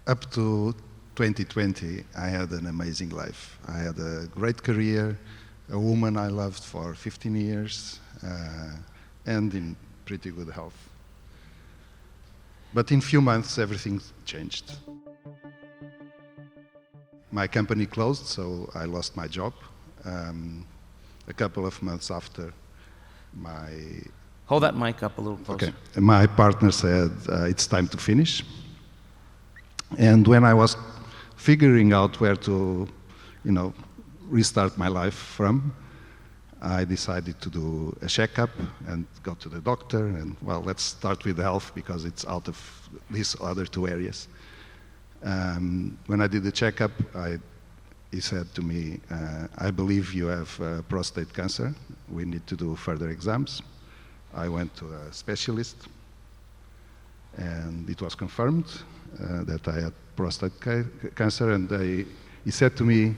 Up to 2020, I had an amazing life. I had a great career, a woman I loved for 15 years, and in pretty good health. But in few months, everything changed. My company closed, so I lost my job. A couple of months after, my... Hold that mic up a little closer. Okay. My partner said, it's time to finish. And when I was figuring out where to, restart my life from, I decided to do a checkup and go to the doctor. And well, let's start with health because it's out of these other two areas. When I did the checkup, he said to me, I believe you have prostate cancer. We need to do further exams. I went to a specialist, and it was confirmed that I had prostate cancer. And he said to me,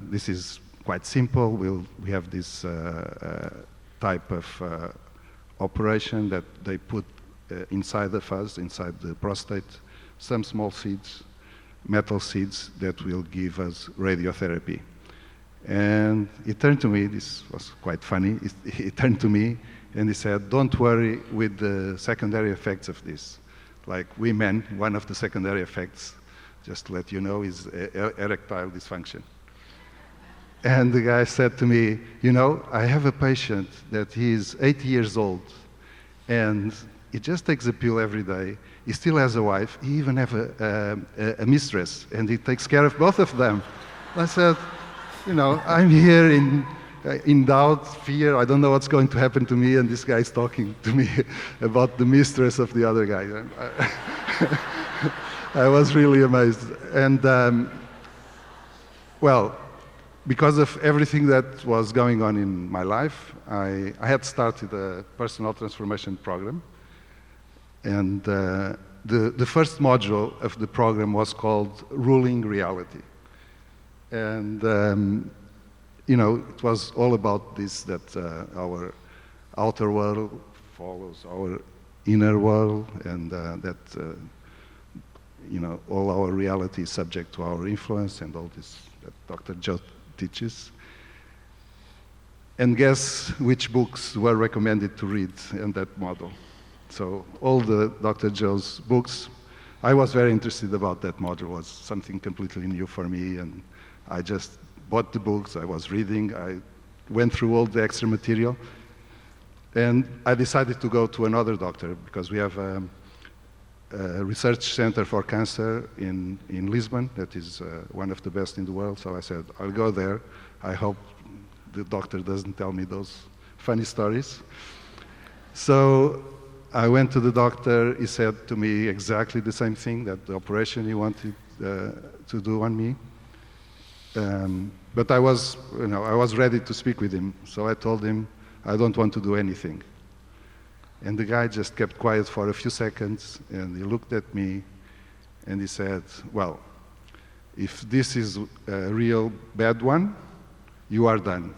this is quite simple. We have this type of operation that they put inside the fuzz, inside the prostate, some small seeds, metal seeds that will give us radiotherapy. And he turned to me, this was quite funny, he turned to me and he said, don't worry with the secondary effects of this. Like we men, one of the secondary effects, just to let you know, is erectile dysfunction. And the guy said to me, I have a patient that he is 80 years old and he just takes a pill every day. He still has a wife. He even has a mistress, and he takes care of both of them. I said, I'm here in doubt, fear. I don't know what's going to happen to me, and this guy is talking to me about the mistress of the other guy. I was really amazed. And well, because of everything that was going on in my life, I had started a personal transformation program. And the first module of the program was called Ruling Reality. And, it was all about this, that our outer world follows our inner world, and that, all our reality is subject to our influence, and all this that Dr. Joe teaches. And guess which books were recommended to read in that model? So all the Dr. Joe's books, I was very interested about that module. It was something completely new for me, and I just bought the books, I was reading, I went through all the extra material, and I decided to go to another doctor because we have a research center for cancer in Lisbon that is one of the best in the world. So I said, I'll go there. I hope the doctor doesn't tell me those funny stories. So I went to the doctor. He said to me exactly the same thing, that the operation he wanted to do on me. But I was ready to speak with him. So I told him, I don't want to do anything. And the guy just kept quiet for a few seconds, and he looked at me, and he said, well, if this is a real bad one, you are done.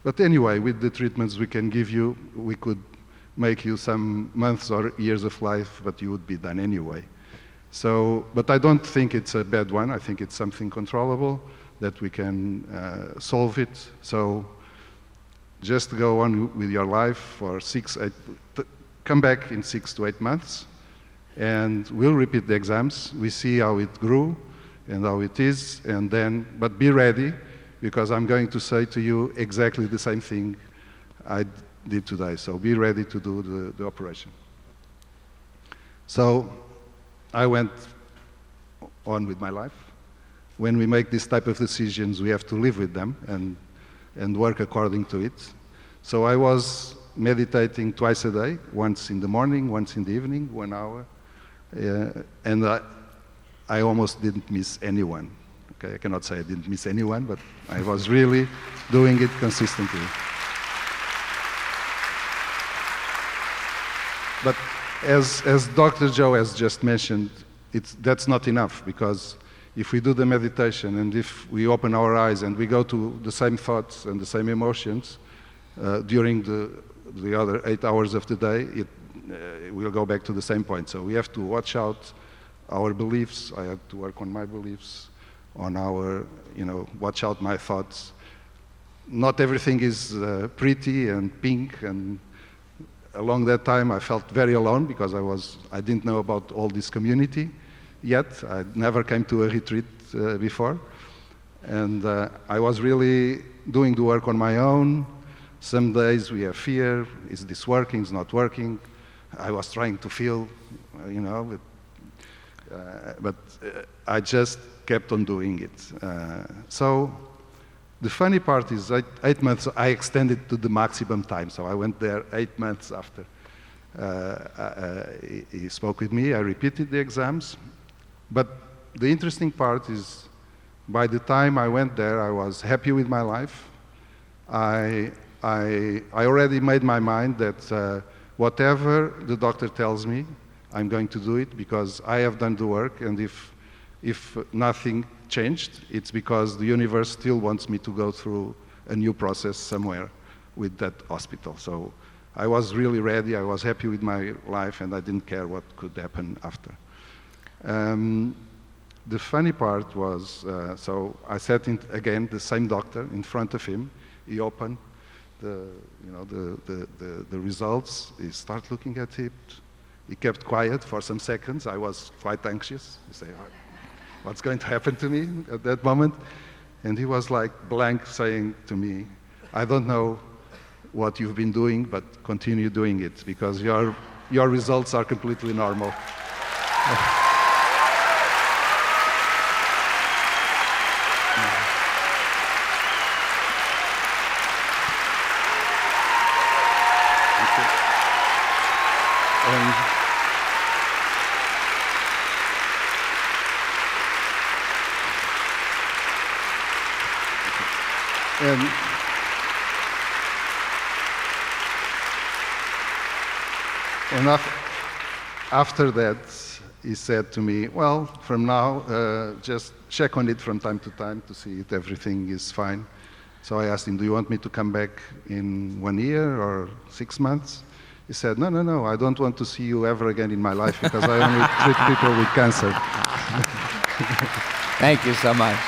But anyway, with the treatments we can give you, we could make you some months or years of life, but you would be done anyway. So, but I don't think it's a bad one. I think it's something controllable, that we can solve it. So just go on with your life for come back in 6 to 8 months, and we'll repeat the exams. We see how it grew and how it is, and then, but be ready, because I'm going to say to you exactly the same thing I did today. So be ready to do the operation. So I went on with my life. When we make this type of decisions, we have to live with them and work according to it. So I was meditating twice a day, once in the morning, once in the evening, 1 hour. And I almost didn't miss anyone. Okay, I cannot say I didn't miss anyone, but I was really doing it consistently. But as Dr. Joe has just mentioned, that's not enough, because if we do the meditation and if we open our eyes and we go to the same thoughts and the same emotions during the other 8 hours of the day, it will go back to the same point. So we have to watch out our beliefs. I had to work on my beliefs, on our, watch out my thoughts. Not everything is pretty and pink, and along that time I felt very alone because I didn't know about all this community yet. I never came to a retreat before. And I was really doing the work on my own. Some days we have fear. Is this working? Is not working? I was trying to feel, but I just kept on doing it. So the funny part is 8 months, I extended to the maximum time. So I went there 8 months after he spoke with me. I repeated the exams. But the interesting part is, by the time I went there, I was happy with my life. I already made my mind that whatever the doctor tells me, I'm going to do it because I have done the work, and if nothing changed, it's because the universe still wants me to go through a new process somewhere with that hospital. So I was really ready, I was happy with my life, and I didn't care what could happen after. The funny part was, so I sat again, the same doctor in front of him. He opened the results. He started looking at it. He kept quiet for some seconds. I was quite anxious. He said, what's going to happen to me at that moment? And he was like blank, saying to me, I don't know what you've been doing, but continue doing it because your results are completely normal. And after that, he said to me, well, from now, just check on it from time to time to see if everything is fine. So I asked him, do you want me to come back in 1 year or 6 months? He said, no, I don't want to see you ever again in my life because I only treat people with cancer. Thank you so much.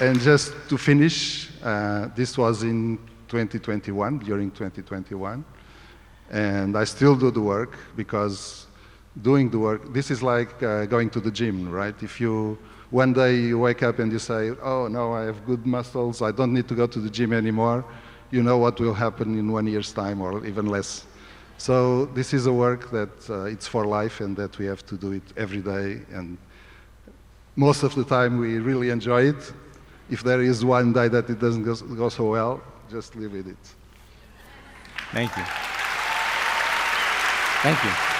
And just to finish, this was in 2021, during 2021, and I still do the work because doing the work, this is like going to the gym, right? If one day you wake up and you say, oh no, I have good muscles, I don't need to go to the gym anymore, you know what will happen in 1 year's time or even less. So this is a work that it's for life and that we have to do it every day, and most of the time we really enjoy it. If there is one day that it doesn't go so well, just live with it. Thank you. Thank you.